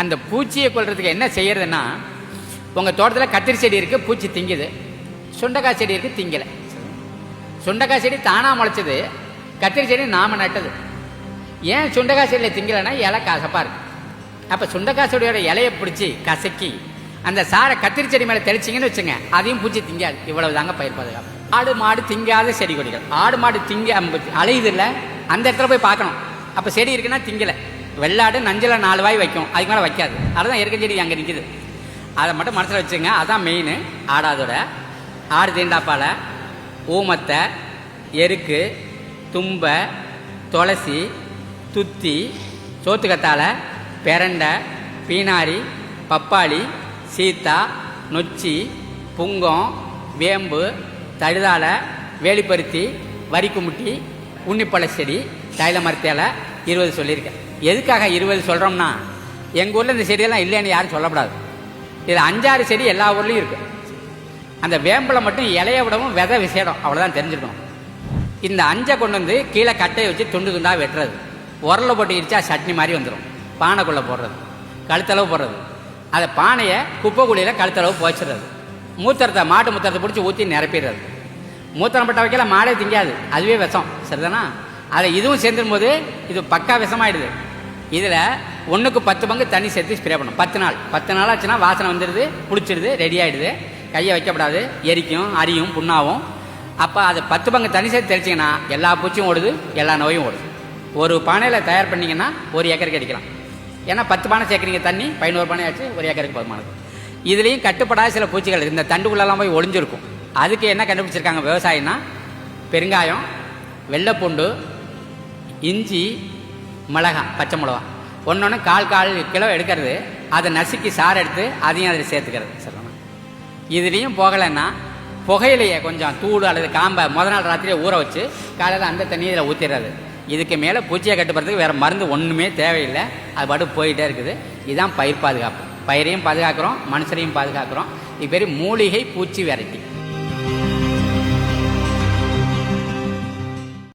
அந்த பூச்சியை கொல்றதுக்கு என்ன செய்யறதுன்னா, உங்கள் தோட்டத்தில் கத்திரி செடி இருக்குது, பூச்சி திங்குது. சுண்டைக்காய் செடி இருக்குது, திங்கலை. சுண்டைக்காய் செடி தானாக முளைச்சது, கத்திரி செடி நாம் நட்டது. ஏன் சுண்டைக்காய் செடியில் திங்கலைன்னா இலை கசப்பாக இருக்குது. அப்போ சுண்டைக்காய் செடியோட இலையை பிடிச்சி கசக்கி அந்த சாரை கத்திரி செடி மேலே தெளிச்சிங்கன்னு வச்சுங்க, அதையும் பூச்சி திங்காது. இவ்வளவு தாங்க பயிர் பாதுகாப்பு. ஆடு மாடு திங்காத செடி கொடிகள். ஆடு மாடு திங்க அலையுது இல்லை, அந்த இடத்துல போய் பார்க்கணும். அப்போ செடி இருக்குன்னா திங்கலை. வெள்ளாடு நஞ்சில் 4 வாய் வைக்கும், அதுக்கு மேலே வைக்காது. அதுதான் இயற்கை செடி அங்கே நிற்கிது. அதை மட்டும் மனசில் வச்சுங்க. அதான் மெயின். ஆடாதோட ஆடு தீண்டாப்பால், ஊமத்தை, எருக்கு, தும்பை, துளசி, துத்தி, சோத்துக்கத்தாழை, பெரண்டை, பீனாரி, பப்பாளி, சீத்தா, நொச்சி, புங்கம், வேம்பு, தழுதாழை, வேலிப்பருத்தி, வரிக்குமுட்டி, உன்னிப்பழ செடி, தைல மரத்தேலை 20 சொல்லியிருக்கேன். எதுக்காக 20 சொல்கிறோம்னா, எங்கள் ஊரில் இந்த செடியெல்லாம் இல்லைன்னு யாரும் சொல்லக்கூடாது. இது 5-6 செடி எல்லா ஊர்லேயும் இருக்குது. அந்த வேம்பில் மட்டும் இலையை விடவும் விதை விசேடம், அவ்வளோதான் தெரிஞ்சுக்கணும். இந்த 5 கொண்டு வந்து கீழே கட்டையை வச்சு துண்டு துண்டாக வெட்டுறது, உரலை போட்டு இடிச்சா சட்னி மாதிரி வந்துடும். பானைக்குள்ளே போடுறது, கழுத்தளவு போடுறது. அதை பானையை குப்பை குழியில் கழுத்தளவு போச்சிடுறது. மூத்திரத்தை, மாட்டு மூத்திரத்தை பிடிச்சி ஊற்றி நிரப்பிடுறது. மூத்திரம் பட்ட வைக்கல மாடே திங்காது, அதுவே விஷம். சரிதானா? அதை இதுவும் சேர்ந்துடும் போது இது பக்கா விஷமாயிடுது. இதில் 1க்கு 10 பங்கு தண்ணி சேர்த்து ஸ்ப்ரே பண்ணும். 10 நாள் ஆச்சுன்னா வாசனை வந்துடுது, பிடிச்சிடுது, ரெடி ஆகிடுது. கையை வைக்கப்படாது, எரிக்கும், அரியும், புண்ணாவும். அப்போ அதை 10 பங்கு தண்ணி சேர்த்து தெளிச்சிங்கன்னா எல்லா பூச்சியும் ஓடுது, எல்லா நோயும் ஓடுது. ஒரு பானையில் தயார் பண்ணிங்கன்னா 1 ஏக்கருக்கு அடிக்கலாம். ஏன்னா 10 பானை சேர்க்குறீங்க தண்ணி, 11 பானை ஆச்சு, 1 ஏக்கருக்கு போதுமானது. இதுலேயும் கட்டுப்படாத சில பூச்சிகள் இந்த தண்டுக்குள்ளெல்லாம் போய் ஒளிஞ்சிருக்கும். அதுக்கு என்ன கண்டுபிடிச்சிருக்காங்க விவசாயின்னா, பெருங்காயம், வெள்ளைப்பூண்டு, இஞ்சி, மிளகாய், பச்சை மிளகா ஒன்று 1/4 கிலோ எடுக்கிறது. அதை நசுக்கி சாறு எடுத்து அதையும் அதில் சேர்த்துக்கிறது. சொல்லணும். இதுலேயும் போகலைன்னா புகையிலையை கொஞ்சம் தூடு அல்லது காம்பை முதல் நாள் ராத்திரியை ஊற வச்சு காலையில் அந்த தண்ணியை இதில் ஊற்றிடுறது. இதுக்கு மேலே பூச்சியை கட்டுப்படுறதுக்கு வேறு மருந்து ஒன்றுமே தேவையில்லை. அது பாட்டு போயிட்டே இருக்குது. இதுதான் பயிர் பாதுகாப்பு. பயிரையும் பாதுகாக்கிறோம், மனுஷரையும் பாதுகாக்கிறோம். இது பேர் மூலிகை பூச்சி வெரைட்டி.